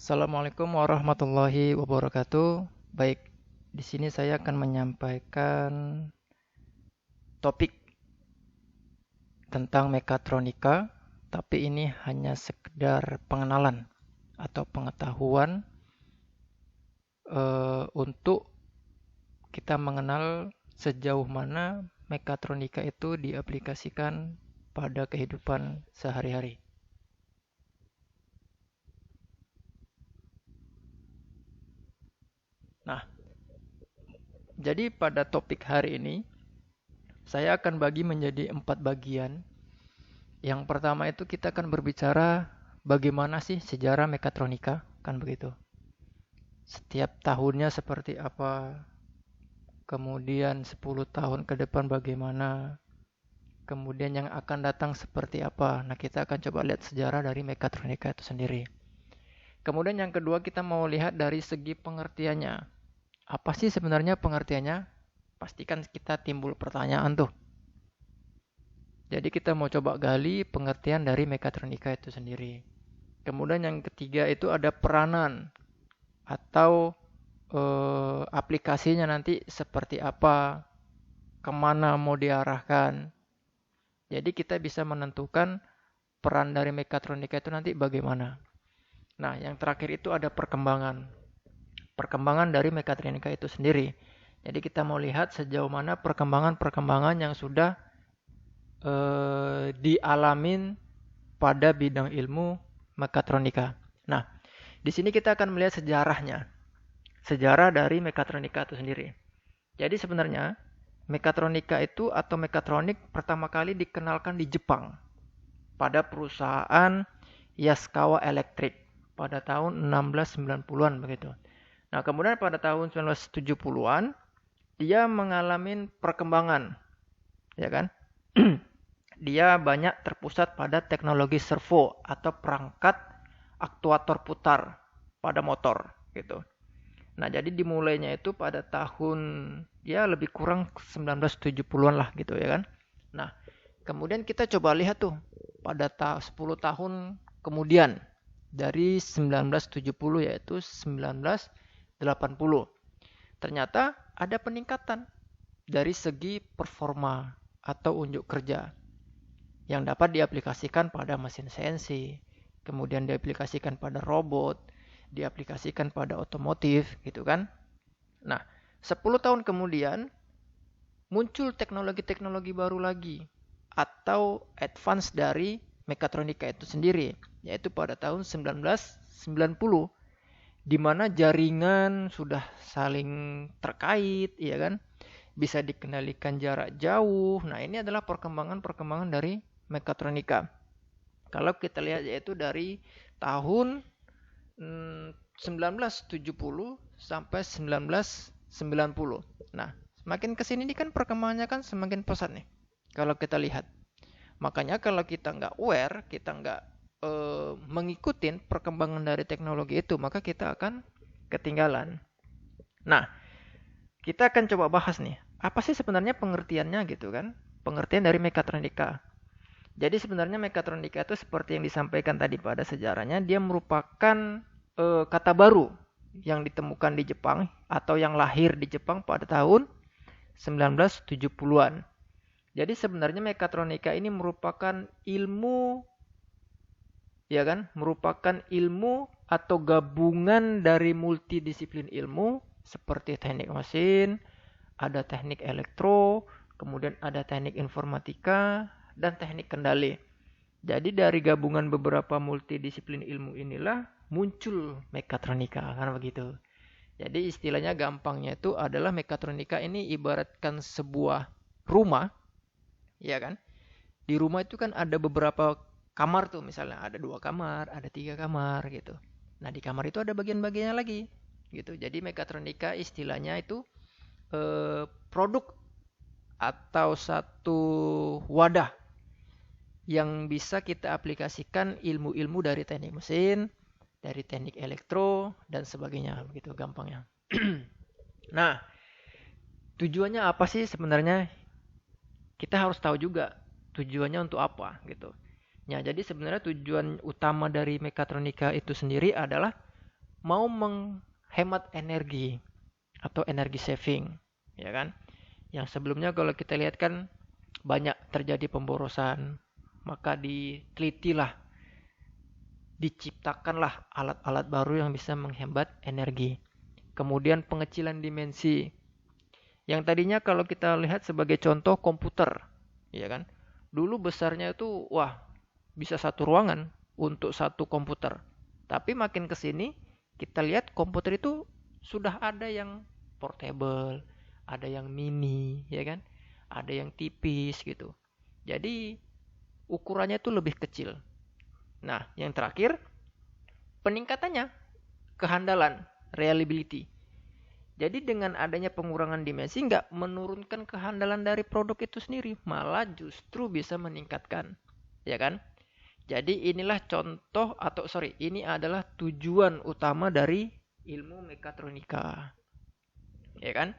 Assalamualaikum warahmatullahi wabarakatuh. Baik, di sini saya akan menyampaikan topik tentang mekatronika, tapi ini hanya sekedar pengenalan atau pengetahuan untuk kita mengenal sejauh mana mekatronika itu diaplikasikan pada kehidupan sehari-hari. Nah, jadi pada topik hari ini saya akan bagi menjadi 4 bagian. Yang pertama itu kita akan berbicara bagaimana sih sejarah mekatronika, kan begitu. Setiap tahunnya seperti apa, kemudian 10 tahun ke depan bagaimana, kemudian yang akan datang seperti apa. Nah, kita akan coba lihat sejarah dari mekatronika itu sendiri. Kemudian yang kedua kita mau lihat dari segi pengertiannya. Apa sih sebenarnya pengertiannya? Pastikan kita timbul pertanyaan tuh. Jadi kita mau coba gali pengertian dari mekatronika itu sendiri. Kemudian yang ketiga itu ada peranan atau aplikasinya nanti seperti apa, kemana mau diarahkan. Jadi kita bisa menentukan peran dari mekatronika itu nanti bagaimana. Nah, yang terakhir itu ada perkembangan. Perkembangan dari mekatronika itu sendiri. Jadi kita mau lihat sejauh mana perkembangan-perkembangan yang sudah dialamin pada bidang ilmu mekatronika. Nah, di sini kita akan melihat sejarahnya. Sejarah dari mekatronika itu sendiri. Jadi sebenarnya mekatronika itu atau mekatronik pertama kali dikenalkan di Jepang pada perusahaan Yaskawa Electric pada tahun 1690-an begitu. Nah, kemudian pada tahun 1970-an dia mengalami perkembangan, ya kan? Dia banyak terpusat pada teknologi servo atau perangkat aktuator putar pada motor gitu. Nah, jadi dimulainya itu pada tahun ya lebih kurang 1970-an lah gitu ya kan. Nah, kemudian kita coba lihat tuh pada 10 tahun kemudian dari 1970 yaitu 1980. Ternyata ada peningkatan dari segi performa atau unjuk kerja yang dapat diaplikasikan pada mesin CNC, kemudian diaplikasikan pada robot, diaplikasikan pada otomotif gitu kan. Nah, 10 tahun kemudian muncul teknologi-teknologi baru lagi atau advance dari mekatronika itu sendiri, yaitu pada tahun 1990 di mana jaringan sudah saling terkait, ya kan? Bisa dikendalikan jarak jauh. Nah, ini adalah perkembangan-perkembangan dari mekatronika. Kalau kita lihat yaitu dari tahun 1970 sampai 1990. Nah, semakin kesini ini kan perkembangannya kan semakin pesat nih. Kalau kita lihat. Makanya kalau kita nggak aware, kita nggak mengikuti perkembangan dari teknologi itu, maka kita akan ketinggalan. Nah, kita akan coba bahas nih. Apa sih sebenarnya pengertiannya gitu kan? Pengertian dari mekatronika. Jadi sebenarnya mekatronika itu seperti yang disampaikan tadi pada sejarahnya, dia merupakan kata baru yang ditemukan di Jepang atau yang lahir di Jepang pada tahun 1970-an. Jadi sebenarnya mekatronika ini merupakan ilmu, ya kan? Merupakan ilmu atau gabungan dari multidisiplin ilmu seperti teknik mesin, ada teknik elektro, kemudian ada teknik informatika dan teknik kendali. Jadi dari gabungan beberapa multidisiplin ilmu inilah muncul mekatronika, kan begitu. Jadi istilahnya gampangnya itu adalah mekatronika ini ibaratkan sebuah rumah, ya kan? Di rumah itu kan ada beberapa kamar tuh, misalnya ada 2 kamar, ada 3 kamar gitu. Nah, di kamar itu ada bagian-bagiannya lagi, gitu. Jadi mekatronika istilahnya itu produk atau satu wadah yang bisa kita aplikasikan ilmu-ilmu dari teknik mesin, dari teknik elektro, dan sebagainya. Begitu gampangnya. Nah, tujuannya apa sih sebenarnya? Kita harus tahu juga tujuannya untuk apa gitu. Ya, jadi sebenarnya tujuan utama dari mekatronika itu sendiri adalah mau menghemat energi atau energi saving, ya kan? Yang sebelumnya kalau kita lihat kan banyak terjadi pemborosan, maka ditelitilah, diciptakanlah alat-alat baru yang bisa menghemat energi. Kemudian pengecilan dimensi. Yang tadinya kalau kita lihat sebagai contoh komputer, ya kan? Dulu besarnya itu bisa satu ruangan untuk satu komputer. Tapi makin ke sini kita lihat komputer itu sudah ada yang portable, ada yang mini, ya kan? Ada yang tipis gitu. Jadi ukurannya itu lebih kecil. Nah, yang terakhir peningkatannya kehandalan, reliability. Jadi dengan adanya pengurangan dimensi nggak menurunkan kehandalan dari produk itu sendiri, malah justru bisa meningkatkan, ya kan? Jadi inilah ini adalah tujuan utama dari ilmu mekatronika, ya kan?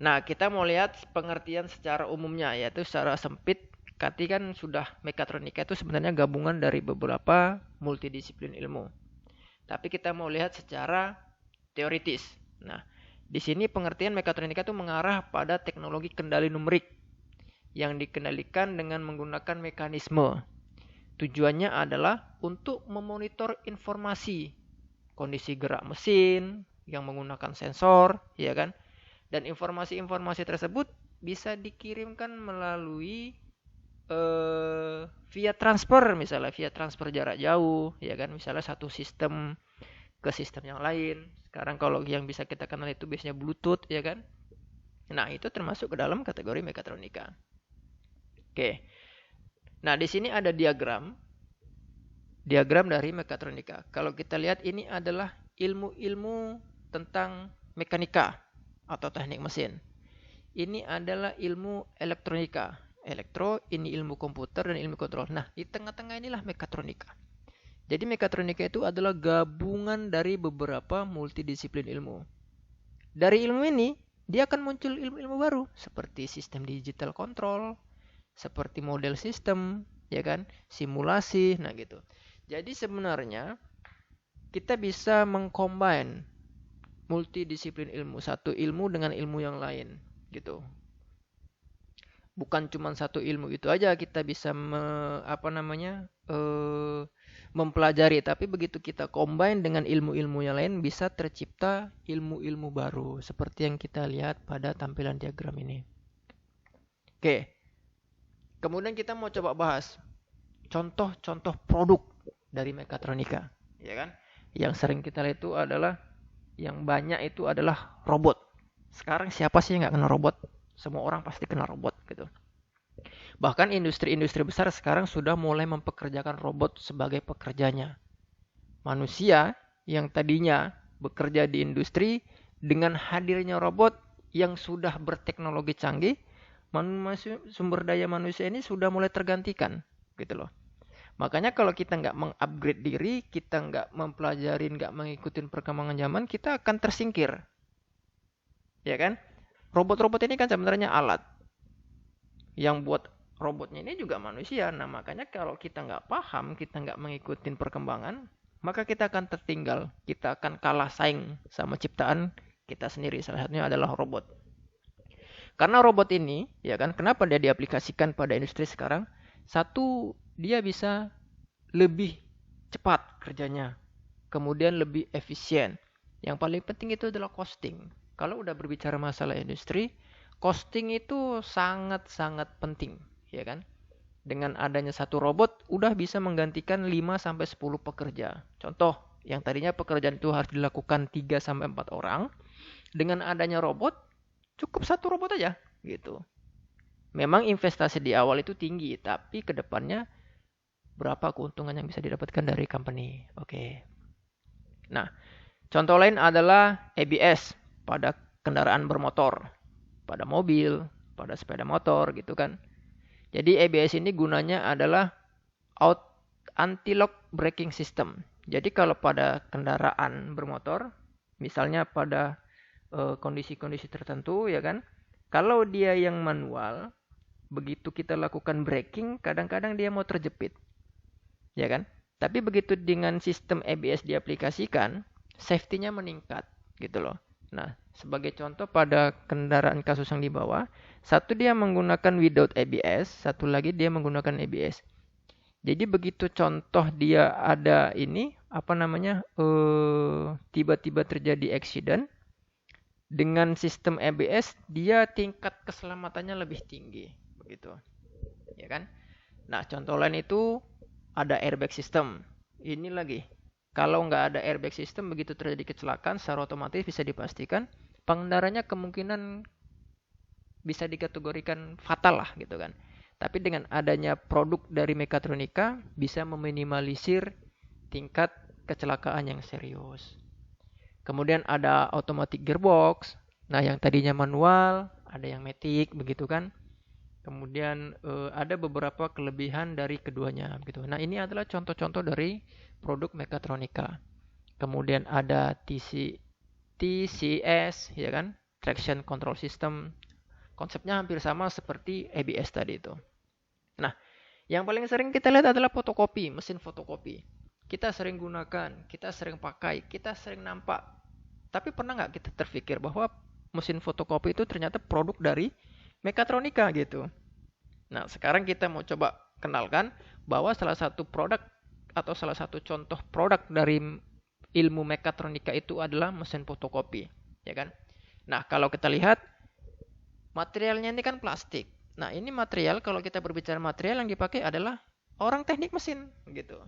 Nah, kita mau lihat pengertian secara umumnya, yaitu secara sempit. Kan sudah mekatronika itu sebenarnya gabungan dari beberapa multidisiplin ilmu. Tapi kita mau lihat secara teoritis. Nah, di sini pengertian mekatronika itu mengarah pada teknologi kendali numerik yang dikendalikan dengan menggunakan mekanisme. Tujuannya adalah untuk memonitor informasi, kondisi gerak mesin yang menggunakan sensor, ya kan? Dan informasi-informasi tersebut bisa dikirimkan melalui via transfer, misalnya via transfer jarak jauh, ya kan? Misalnya satu sistem ke sistem yang lain. Sekarang kalau yang bisa kita kenal itu biasanya Bluetooth, ya kan? Nah, itu termasuk ke dalam kategori mekatronika. Oke. Nah, di sini ada diagram dari mekatronika. Kalau kita lihat ini adalah ilmu-ilmu tentang mekanika atau teknik mesin. Ini adalah ilmu elektronika. Ini ilmu komputer dan ilmu kontrol. Nah, di tengah-tengah inilah mekatronika. Jadi mekatronika itu adalah gabungan dari beberapa multidisiplin ilmu. Dari ilmu ini, dia akan muncul ilmu-ilmu baru seperti sistem digital control, seperti model sistem, ya kan? Simulasi, nah gitu. Jadi sebenarnya kita bisa mengcombine multidisiplin ilmu, satu ilmu dengan ilmu yang lain, gitu. Bukan cuma satu ilmu itu aja kita bisa mempelajari, tapi begitu kita combine dengan ilmu-ilmu yang lain bisa tercipta ilmu-ilmu baru seperti yang kita lihat pada tampilan diagram ini. Oke. Kemudian kita mau coba bahas contoh-contoh produk dari mekatronika, ya kan? Yang sering kita lihat itu adalah yang banyak itu adalah robot. Sekarang siapa sih yang nggak kenal robot? Semua orang pasti kenal robot gitu. Bahkan industri-industri besar sekarang sudah mulai mempekerjakan robot sebagai pekerjanya. Manusia yang tadinya bekerja di industri dengan hadirnya robot yang sudah berteknologi canggih, sumber daya manusia ini sudah mulai tergantikan gitu loh. Makanya kalau kita nggak mengupgrade diri, kita nggak mempelajari, nggak mengikuti perkembangan zaman, kita akan tersingkir. Ya kan? Robot-robot ini kan sebenarnya alat. Yang buat robotnya ini juga manusia. Nah, makanya kalau kita nggak paham, kita nggak mengikuti perkembangan, maka kita akan tertinggal. Kita akan kalah saing sama ciptaan kita sendiri. Salah satunya adalah robot. Karena robot ini, ya kan, kenapa dia diaplikasikan pada industri sekarang? Satu, dia bisa lebih cepat kerjanya. Kemudian lebih efisien. Yang paling penting itu adalah costing. Kalau udah berbicara masalah industri, costing itu sangat-sangat penting, ya kan? Dengan adanya satu robot udah bisa menggantikan 5 sampai 10 pekerja. Contoh, yang tadinya pekerjaan itu harus dilakukan 3 sampai 4 orang, dengan adanya robot cukup satu robot aja gitu. Memang investasi di awal itu tinggi, tapi kedepannya berapa keuntungan yang bisa didapatkan dari company. Oke. Nah, contoh lain adalah ABS pada kendaraan bermotor, pada mobil, pada sepeda motor gitu kan. Jadi ABS ini gunanya adalah anti-lock braking system. Jadi kalau pada kendaraan bermotor, misalnya pada kondisi-kondisi tertentu ya kan, kalau dia yang manual, begitu kita lakukan braking, kadang-kadang dia mau terjepit. Ya kan? Tapi begitu dengan sistem ABS diaplikasikan, safety-nya meningkat gitu loh. Nah, sebagai contoh pada kendaraan kasus yang di bawah, satu dia menggunakan without ABS, satu lagi dia menggunakan ABS. Jadi begitu contoh dia ada ini apa namanya tiba-tiba terjadi accident dengan sistem ABS, dia tingkat keselamatannya lebih tinggi begitu, ya kan? Nah, contoh lain itu ada airbag system. Ini lagi, kalau nggak ada airbag system, begitu terjadi kecelakaan, secara otomatis bisa dipastikan pengendaranya kemungkinan bisa dikategorikan fatal lah gitu kan. Tapi dengan adanya produk dari mekatronika bisa meminimalisir tingkat kecelakaan yang serius. Kemudian ada automatic gearbox. Nah, yang tadinya manual, ada yang matic begitu kan. Kemudian ada beberapa kelebihan dari keduanya gitu. Nah, ini adalah contoh-contoh dari produk mekatronika. Kemudian ada TCS ya kan, traction control system. Konsepnya hampir sama seperti ABS tadi itu. Nah, yang paling sering kita lihat adalah fotokopi, mesin fotokopi. Kita sering gunakan, kita sering pakai, kita sering nampak. Tapi pernah nggak kita terpikir bahwa mesin fotokopi itu ternyata produk dari mekatronika gitu. Nah, sekarang kita mau coba kenalkan bahwa salah satu produk atau salah satu contoh produk dari ilmu mekatronika itu adalah mesin fotokopi, ya kan? Nah, kalau kita lihat materialnya ini kan plastik. Nah, ini material kalau kita berbicara material yang dipakai adalah orang teknik mesin gitu.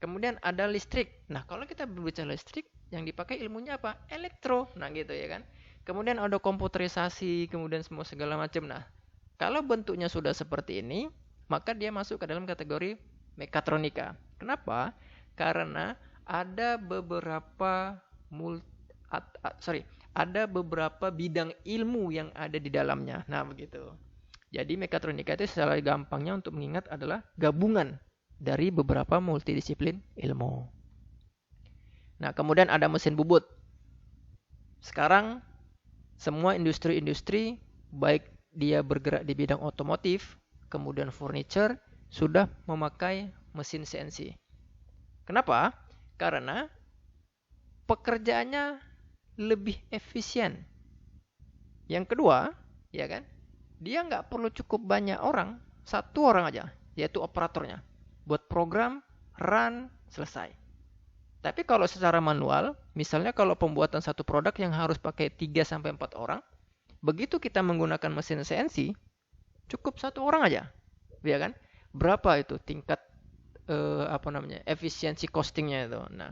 Kemudian ada listrik. Nah, kalau kita berbicara listrik, yang dipakai ilmunya apa? Elektro. Nah, gitu ya kan. Kemudian ada komputerisasi, kemudian semua segala macam. Nah, kalau bentuknya sudah seperti ini, maka dia masuk ke dalam kategori mekatronika. Kenapa? Karena ada beberapa ada beberapa bidang ilmu yang ada di dalamnya. Nah, begitu. Jadi mekatronika itu secara gampangnya untuk mengingat adalah gabungan dari beberapa multidisiplin ilmu. Nah, kemudian ada mesin bubut. Sekarang semua industri-industri, baik dia bergerak di bidang otomotif, kemudian furniture, sudah memakai mesin CNC. Kenapa? Karena pekerjaannya lebih efisien. Yang kedua, ya kan, dia nggak perlu cukup banyak orang, satu orang aja, yaitu operatornya. Buat program, run, selesai. Tapi kalau secara manual, misalnya kalau pembuatan satu produk yang harus pakai 3-4 orang, begitu kita menggunakan mesin CNC, cukup satu orang aja, ya kan? Berapa itu tingkat efisiensi costingnya itu? Nah,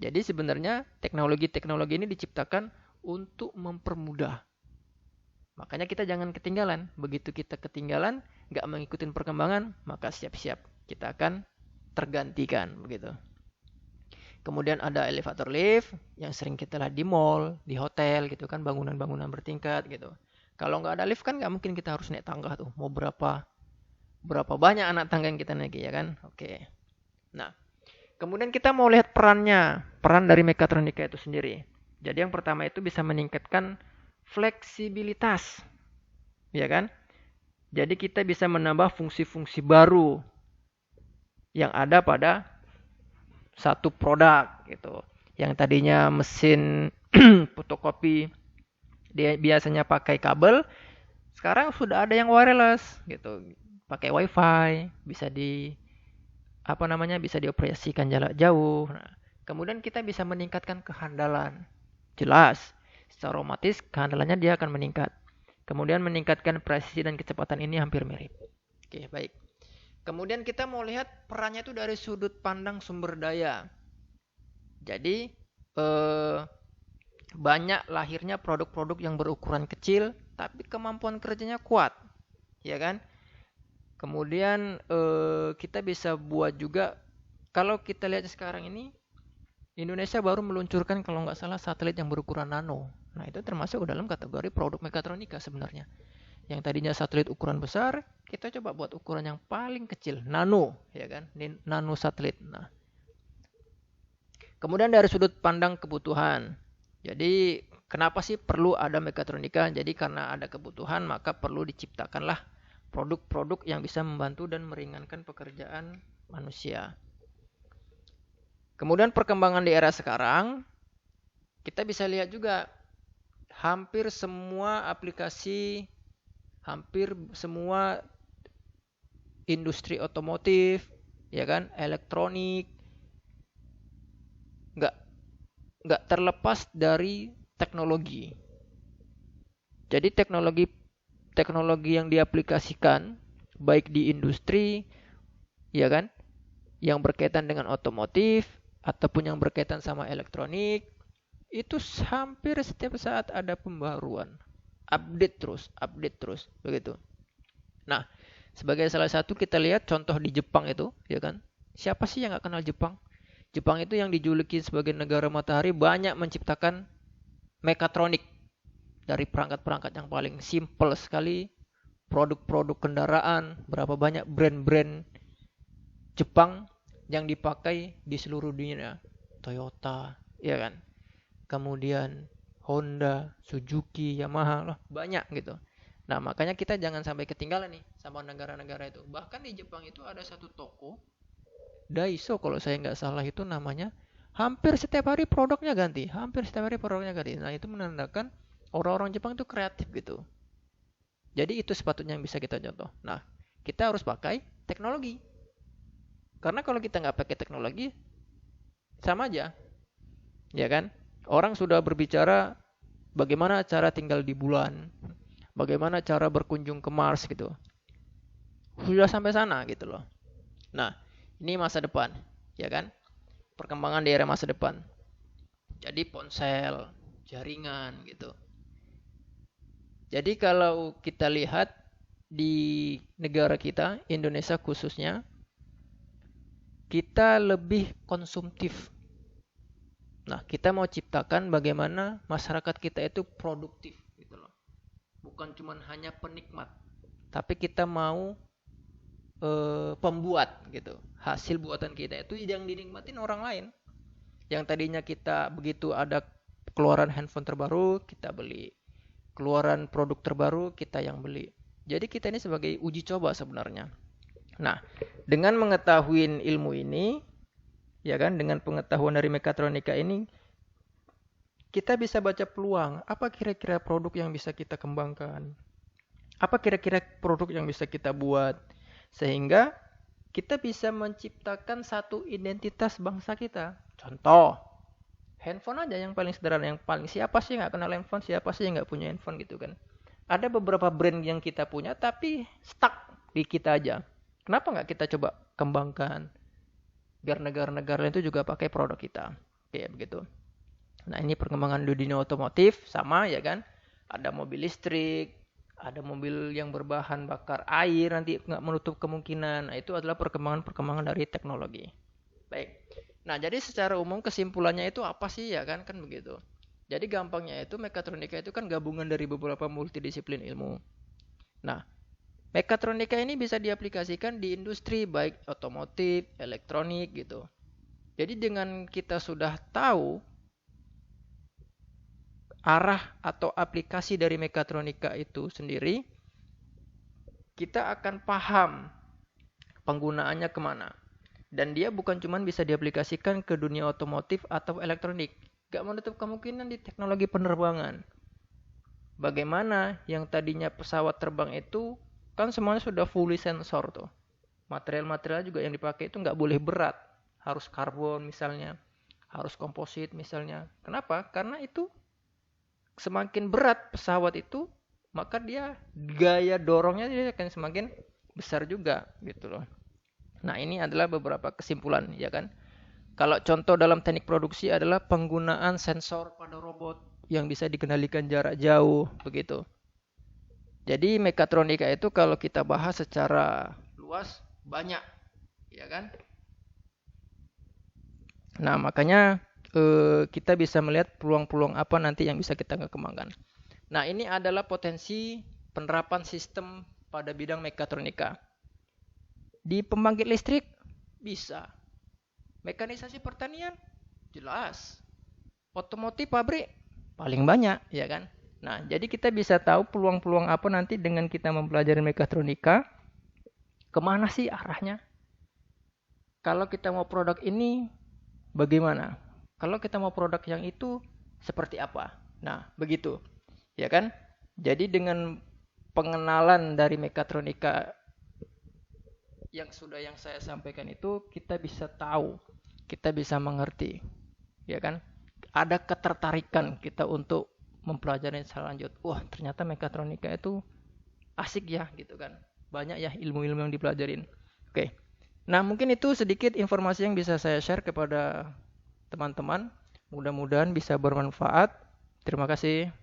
jadi sebenarnya teknologi-teknologi ini diciptakan untuk mempermudah. Makanya kita jangan ketinggalan. Begitu kita ketinggalan, nggak mengikuti perkembangan, maka siap-siap kita akan tergantikan begitu. Kemudian ada elevator lift yang sering kita lihat di mall, di hotel gitu kan, bangunan-bangunan bertingkat gitu. Kalau nggak ada lift kan nggak mungkin kita harus naik tangga tuh. Mau berapa banyak anak tangga yang kita naiki ya kan? Oke. Nah, kemudian kita mau lihat peran dari mekatronika itu sendiri. Jadi yang pertama itu bisa meningkatkan fleksibilitas, ya kan? Jadi kita bisa menambah fungsi-fungsi baru yang ada pada satu produk gitu. Yang tadinya mesin fotokopi dia biasanya pakai kabel, sekarang sudah ada yang wireless gitu. Pakai WiFi, bisa bisa dioperasikan jarak jauh. Nah, kemudian kita bisa meningkatkan kehandalan. Jelas, secara otomatis kehandalannya dia akan meningkat. Kemudian meningkatkan presisi dan kecepatan ini hampir mirip. Oke, baik. Kemudian kita mau lihat perannya itu dari sudut pandang sumber daya. Jadi banyak lahirnya produk-produk yang berukuran kecil tapi kemampuan kerjanya kuat, ya kan? Kemudian kita bisa buat juga, kalau kita lihat sekarang ini Indonesia baru meluncurkan kalau nggak salah satelit yang berukuran nano. Nah, itu termasuk dalam kategori produk mekatronika sebenarnya. Yang tadinya satelit ukuran besar, kita coba buat ukuran yang paling kecil, nano, ya kan? Ini nano satelit. Nah, kemudian dari sudut pandang kebutuhan. Jadi, kenapa sih perlu ada mekatronika? Jadi karena ada kebutuhan, maka perlu diciptakanlah produk-produk yang bisa membantu dan meringankan pekerjaan manusia. Kemudian perkembangan di era sekarang, Kita bisa lihat juga hampir semua aplikasi, hampir semua industri otomotif, ya kan, elektronik, nggak nggak terlepas dari teknologi. Jadi teknologi yang diaplikasikan baik di industri, ya kan, yang berkaitan dengan otomotif ataupun yang berkaitan sama elektronik, itu hampir setiap saat ada pembaruan, update terus, begitu. Nah, sebagai salah satu kita lihat contoh di Jepang itu, ya kan, siapa sih yang nggak kenal Jepang? Jepang itu yang dijuluki sebagai negara matahari banyak menciptakan mekatronik dari perangkat-perangkat yang paling simple sekali, produk-produk kendaraan, berapa banyak brand-brand Jepang yang dipakai di seluruh dunia. Toyota, ya kan? Kemudian Honda, Suzuki, Yamaha, loh, banyak gitu. Nah, makanya kita jangan sampai ketinggalan nih sama negara-negara itu. Bahkan di Jepang itu ada satu toko, Daiso kalau saya nggak salah itu namanya, hampir setiap hari produknya ganti. Hampir setiap hari produknya ganti. Nah, itu menandakan orang-orang Jepang itu kreatif gitu. Jadi itu sepatutnya yang bisa kita contoh. Nah, kita harus pakai teknologi. Karena kalau kita nggak pakai teknologi, sama aja. Ya kan? Orang sudah berbicara bagaimana cara tinggal di bulan, bagaimana cara berkunjung ke Mars gitu. Sudah sampai sana gitu loh. Nah, ini masa depan, ya kan? Perkembangan di era masa depan. Jadi ponsel, jaringan gitu. Jadi kalau kita lihat di negara kita, Indonesia khususnya, kita lebih konsumtif. Nah, kita mau ciptakan bagaimana masyarakat kita itu produktif gitu loh. Bukan cuma hanya penikmat, tapi kita mau pembuat gitu. Hasil buatan kita itu yang dinikmatin orang lain. Yang tadinya kita begitu ada keluaran handphone terbaru, kita beli. Keluaran produk terbaru, kita yang beli. Jadi kita ini sebagai uji coba sebenarnya. Nah, dengan mengetahui ilmu ini, ya kan, dengan pengetahuan dari mekatronika ini, kita bisa baca peluang. Apa kira-kira produk yang bisa kita kembangkan? Apa kira-kira produk yang bisa kita buat? Sehingga kita bisa menciptakan satu identitas bangsa kita. Contoh, handphone aja yang paling sederhana, yang paling siapa sih nggak kenal handphone, siapa sih yang nggak punya handphone gitu kan. Ada beberapa brand yang kita punya tapi stuck di kita aja. Kenapa nggak kita coba kembangkan biar negara-negara lain itu juga pakai produk kita. Kayak begitu. Nah, ini perkembangan di dunia otomotif sama ya kan. Ada mobil listrik, ada mobil yang berbahan bakar air, nanti nggak menutup kemungkinan. Nah, itu adalah perkembangan-perkembangan dari teknologi. Baik. Nah, jadi secara umum kesimpulannya itu apa sih ya kan? Kan begitu. Jadi gampangnya itu mekatronika itu kan gabungan dari beberapa multidisiplin ilmu. Nah, mekatronika ini bisa diaplikasikan di industri baik otomotif, elektronik gitu. Jadi dengan kita sudah tahu arah atau aplikasi dari mekatronika itu sendiri, kita akan paham penggunaannya kemana. Dan dia bukan cuma bisa diaplikasikan ke dunia otomotif atau elektronik. Gak menutup kemungkinan di teknologi penerbangan. Bagaimana yang tadinya pesawat terbang itu, kan semuanya sudah fully sensor tuh. Material-material juga yang dipakai itu nggak boleh berat. Harus karbon misalnya. Harus komposit misalnya. Kenapa? Karena itu semakin berat pesawat itu, maka dia gaya dorongnya dia akan semakin besar juga gitu loh. Nah, ini adalah beberapa kesimpulan ya kan. Kalau contoh dalam teknik produksi adalah penggunaan sensor pada robot yang bisa dikendalikan jarak jauh begitu. Jadi mekatronika itu kalau kita bahas secara luas banyak ya kan. Nah, makanya kita bisa melihat peluang-peluang apa nanti yang bisa kita kembangkan. Nah, ini adalah potensi penerapan sistem pada bidang mekatronika. Di pembangkit listrik bisa. Mekanisasi pertanian jelas. Otomotif pabrik paling banyak, ya kan? Nah, jadi kita bisa tahu peluang-peluang apa nanti dengan kita mempelajari mekatronika. Kemana sih arahnya? Kalau kita mau produk ini, bagaimana? Kalau kita mau produk yang itu, seperti apa. Nah, begitu. Ya kan? Jadi dengan pengenalan dari mekatronika yang saya sampaikan itu, kita bisa tahu, kita bisa mengerti, ya kan? Ada ketertarikan kita untuk mempelajari secara lanjut. Wah, ternyata mekatronika itu asik ya, gitu kan? Banyak ya ilmu-ilmu yang dipelajarin. Oke. Nah, mungkin itu sedikit informasi yang bisa saya share kepada teman-teman. Mudah-mudahan bisa bermanfaat. Terima kasih.